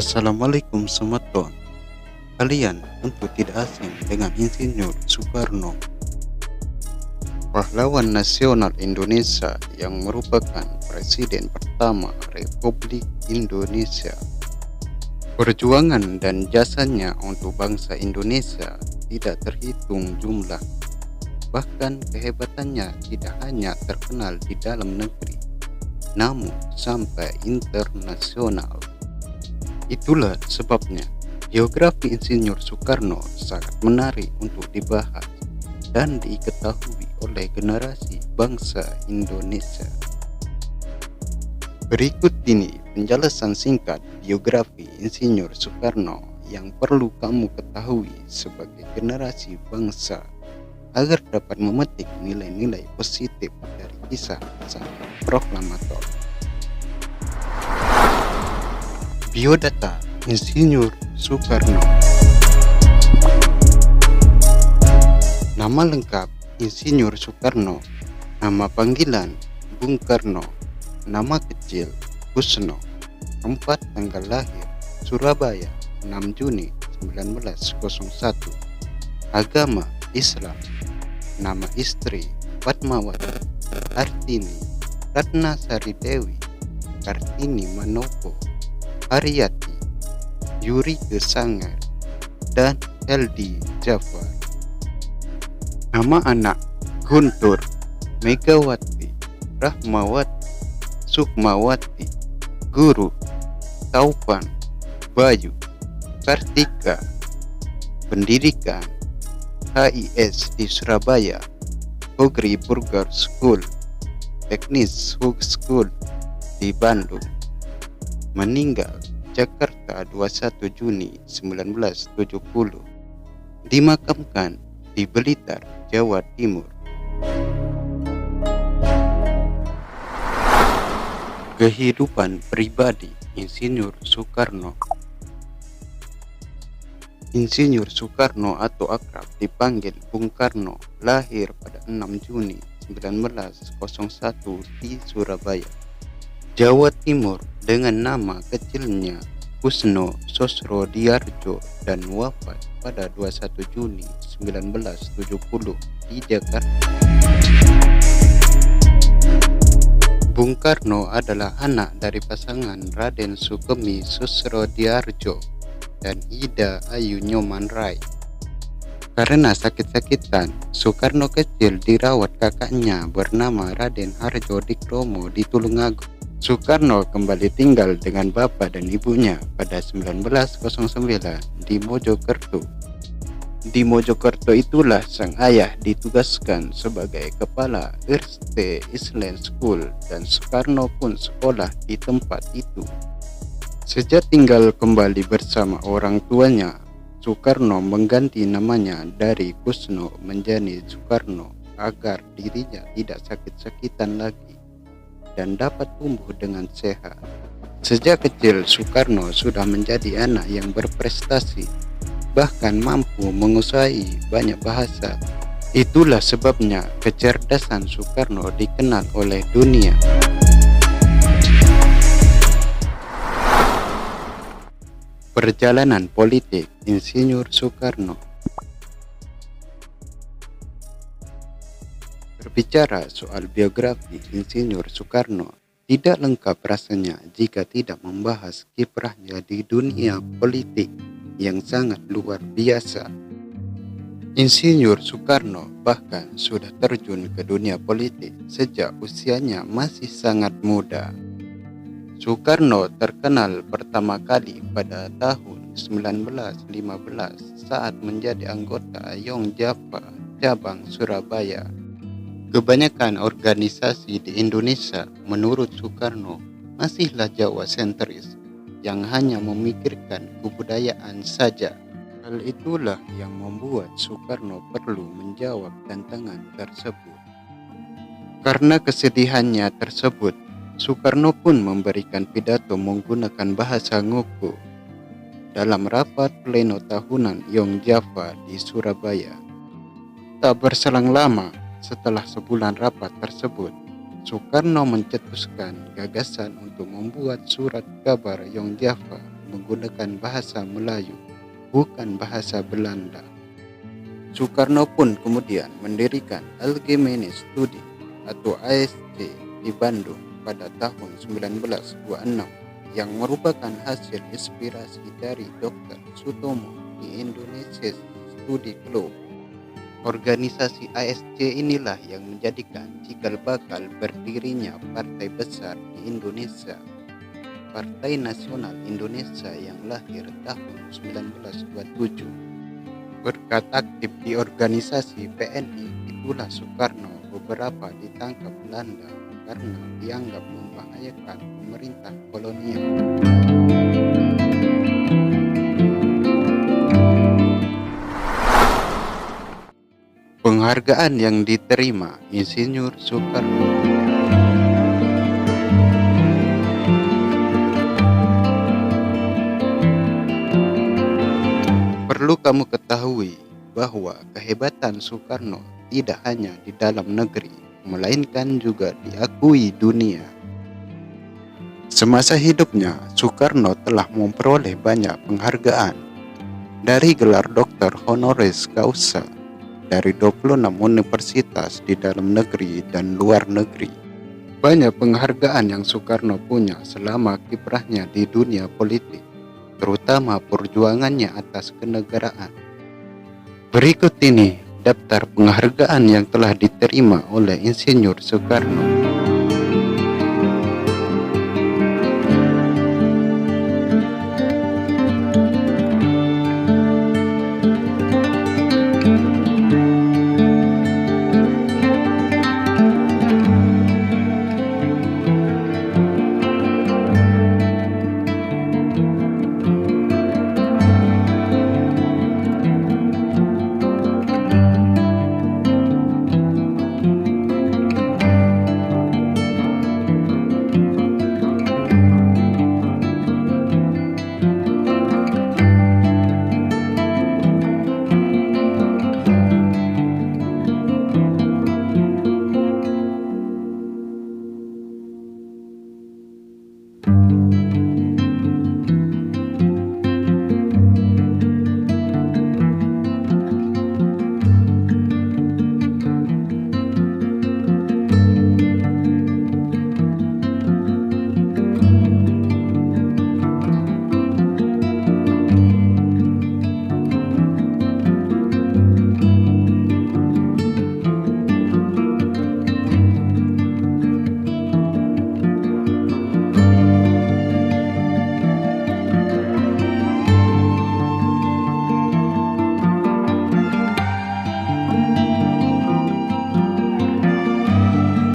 Assalamualaikum Semeton. Kalian tentu tidak asing dengan Insinyur Soekarno, pahlawan nasional Indonesia yang merupakan presiden pertama Republik Indonesia. Perjuangan dan jasanya untuk bangsa Indonesia tidak terhitung jumlah. Bahkan kehebatannya tidak hanya terkenal di dalam negeri, namun sampai internasional. Itulah sebabnya biografi Insinyur Soekarno sangat menarik untuk dibahas dan diketahui oleh generasi bangsa Indonesia. Berikut ini penjelasan singkat biografi Insinyur Soekarno yang perlu kamu ketahui sebagai generasi bangsa agar dapat memetik nilai-nilai positif dari kisah sang proklamator. Biodata Insinyur Soekarno. Nama lengkap Insinyur Soekarno, nama panggilan Bung Karno, nama kecil Kusno. Tempat tanggal lahir Surabaya 6 Juni 1901. Agama Islam. Nama istri Fatmawati Hartini Ratnasari Dewi Kartini Manopo Haryati Yuri Gesanger dan Heldi Jafar. Nama anak Guntur Megawati Rahmawati Sukmawati Guru Taufan Bayu Kartika. Pendidikan HIS di Surabaya, Hogri Burger School, Teknis Hug School di Bandung. Meninggal Jakarta 21 Juni 1970. Dimakamkan di Blitar, Jawa Timur. Kehidupan pribadi Insinyur Soekarno. Insinyur Soekarno atau akrab dipanggil Bung Karno lahir pada 6 Juni 1901 di Surabaya, Jawa Timur dengan nama kecilnya Kusno Sosrodiardjo dan wafat pada 21 Juni 1970 di Jakarta. Bung Karno adalah anak dari pasangan Raden Sukemi Sosrodiardjo dan Ida Ayu Nyoman Rai. Karena sakit-sakitan, Soekarno kecil dirawat kakaknya bernama Raden Harjo Dikromo di Tulungagung. Soekarno kembali tinggal dengan bapak dan ibunya pada 1909 di Mojokerto. Di Mojokerto itulah sang ayah ditugaskan sebagai kepala Erste Island School dan Soekarno pun sekolah di tempat itu. Sejak tinggal kembali bersama orang tuanya, Soekarno mengganti namanya dari Kusno menjadi Soekarno agar dirinya tidak sakit-sakitan lagi dan dapat tumbuh dengan sehat. Sejak kecil Soekarno sudah menjadi anak yang berprestasi, bahkan mampu menguasai banyak bahasa. Itulah sebabnya kecerdasan Soekarno dikenal oleh dunia. Perjalanan politik Insinyur Soekarno. Berbicara soal biografi Insinyur Soekarno, tidak lengkap rasanya jika tidak membahas kiprahnya di dunia politik yang sangat luar biasa. Insinyur Soekarno bahkan sudah terjun ke dunia politik sejak usianya masih sangat muda. Soekarno terkenal pertama kali pada tahun 1915 saat menjadi anggota Yong Java cabang Surabaya. Kebanyakan organisasi di Indonesia menurut Soekarno masihlah Jawa sentris yang hanya memikirkan kebudayaan saja. Hal itulah yang membuat Soekarno perlu menjawab tantangan tersebut. Karena kesedihannya tersebut, Soekarno pun memberikan pidato menggunakan bahasa Ngoko dalam rapat pleno tahunan Yong Java di Surabaya. Tak berselang lama, setelah sebulan rapat tersebut, Soekarno mencetuskan gagasan untuk membuat surat kabar Yong Java menggunakan bahasa Melayu, bukan bahasa Belanda. Soekarno pun kemudian mendirikan Algemene Studi atau AST di Bandung pada tahun 1926 yang merupakan hasil inspirasi dari Dr. Sutomo di Indonesia Study Club. Organisasi ASC inilah yang menjadikan cikal bakal berdirinya partai besar di Indonesia, Partai Nasional Indonesia yang lahir tahun 1927. Berkat aktif di organisasi PNI, itulah Soekarno beberapa ditangkap Belanda karena dianggap membahayakan pemerintah kolonial. Penghargaan yang diterima Insinyur Soekarno. Perlu kamu ketahui bahwa kehebatan Soekarno tidak hanya di dalam negeri, melainkan juga diakui dunia. Semasa hidupnya, Soekarno telah memperoleh banyak penghargaan, dari gelar doktor honoris causa dari 26 universitas di dalam negeri dan luar negeri. Banyak penghargaan yang Soekarno punya selama kiprahnya di dunia politik, terutama perjuangannya atas kenegaraan. Berikut ini daftar penghargaan yang telah diterima oleh Insinyur Soekarno.